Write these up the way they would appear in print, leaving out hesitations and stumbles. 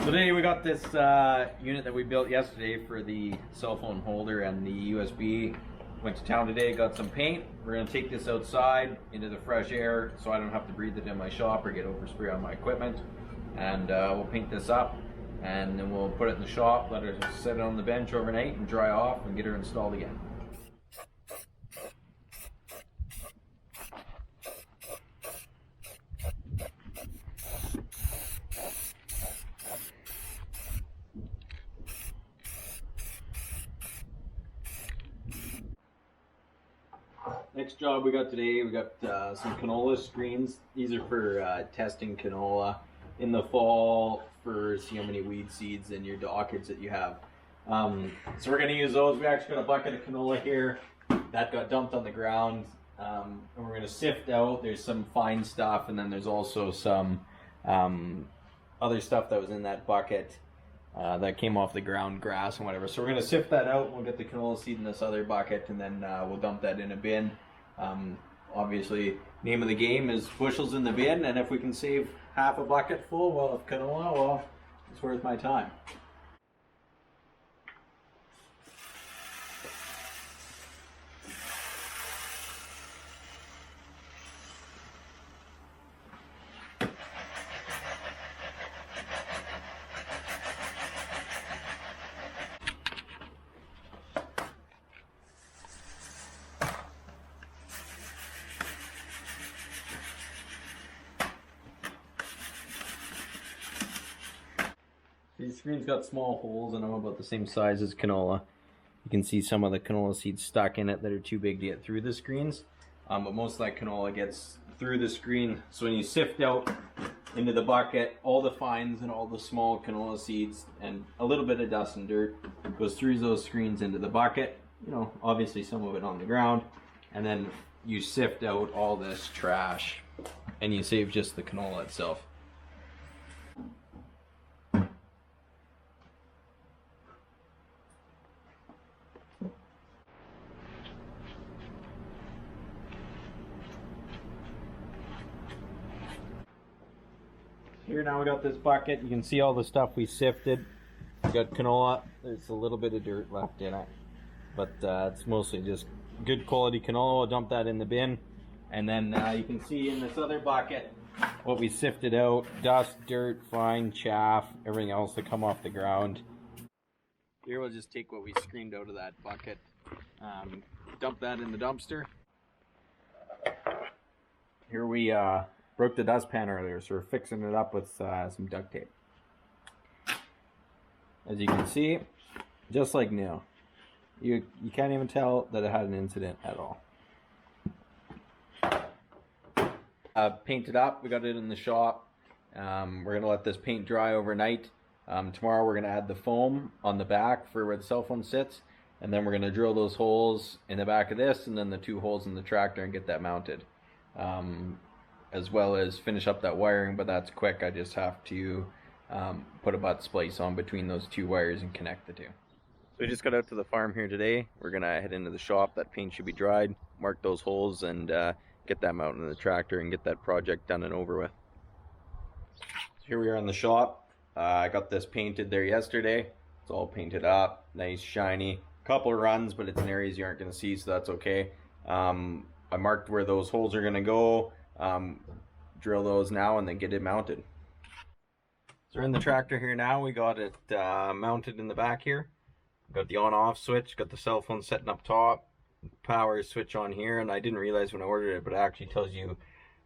Today we got this unit that we built yesterday for the cell phone holder and the USB. Went to town today, got some paint. We're going to take this outside into the fresh air so I don't have to breathe it in my shop or get overspray on my equipment. And we'll paint this up and then we'll put it in the shop, let her sit on the bench overnight and dry off and get her installed again. Next job we got today, we got some canola screens. These are for testing canola in the fall for see how many weed seeds and your dockage that you have. So we're going to use those. We actually got a bucket of canola here that got dumped on the ground, and we're going to sift out. There's some fine stuff, and then there's also some other stuff that was in that bucket that came off the ground, grass and whatever. So we're going to sift that out. We'll get the canola seed in this other bucket, and then we'll dump that in a bin. Obviously, name of the game is bushels in the bin, and if we can save half a bucket full of canola, well, it's worth my time. These screens got small holes in them about the same size as canola. You can see some of the canola seeds stuck in it that are too big to get through the screens. But most of that canola gets through the screen. So when you sift out into the bucket, all the fines and all the small canola seeds and a little bit of dust and dirt goes through those screens into the bucket. You know, obviously some of it on the ground. And then you sift out all this trash and you save just the canola itself. Here now we got this bucket. You can see all the stuff we sifted. We got canola. There's a little bit of dirt left in it, but it's mostly just good quality canola. We'll dump that in the bin, and then you can see in this other bucket what we sifted out: dust, dirt, fine, chaff, everything else that come off the ground. Here we'll just take what we screened out of that bucket, dump that in the dumpster. Here we broke the dustpan earlier, so we're fixing it up with some duct tape. As you can see, just like new. You can't even tell that it had an incident at all. Painted up, we got it in the shop. We're gonna let this paint dry overnight. Tomorrow we're gonna add the foam on the back for where the cell phone sits, and then we're gonna drill those holes in the back of this and then the 2 holes in the tractor and get that mounted. As well as finish up that wiring, but that's quick. I just have to put a butt splice on between those 2 wires and connect the 2. So we just got out to the farm here today. We're gonna head into the shop. That paint should be dried, mark those holes, and get that mounted in the tractor and get that project done and over with. So here we are in the shop. I got this painted there yesterday. It's all painted up, nice, shiny. Couple of runs, but it's in areas you aren't gonna see, so that's okay. I marked where those holes are gonna go. Drill those now and then get it mounted. So we're in the tractor here now. We got it mounted in the back here. Got the on-off switch, got the cell phone setting up top, power switch on here, and I didn't realize when I ordered it, but it actually tells you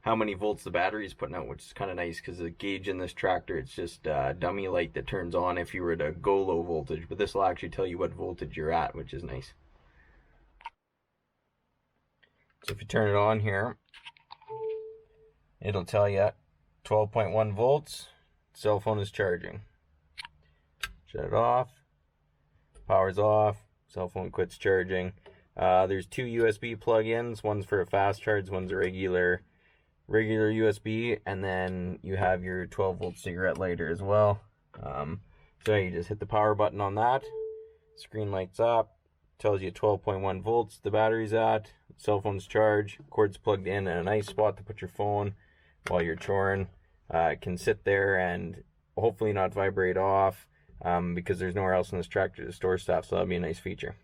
how many volts the battery is putting out, which is kind of nice because the gauge in this tractor, it's just a dummy light that turns on if you were to go low voltage, but this will actually tell you what voltage you're at, which is nice. So if you turn it on here, it'll tell you 12.1 volts, cell phone is charging. Shut it off, power's off, cell phone quits charging. There's 2 USB plug-ins, one's for a fast charge, one's a regular USB, and then you have your 12 volt cigarette lighter as well. So you just hit the power button on that, screen lights up, tells you 12.1 volts the battery's at, cell phone's charged, cord's plugged in, and a nice spot to put your phone while you're choring. It can sit there and hopefully not vibrate off, because there's nowhere else in this tractor to store stuff, so that'll be a nice feature.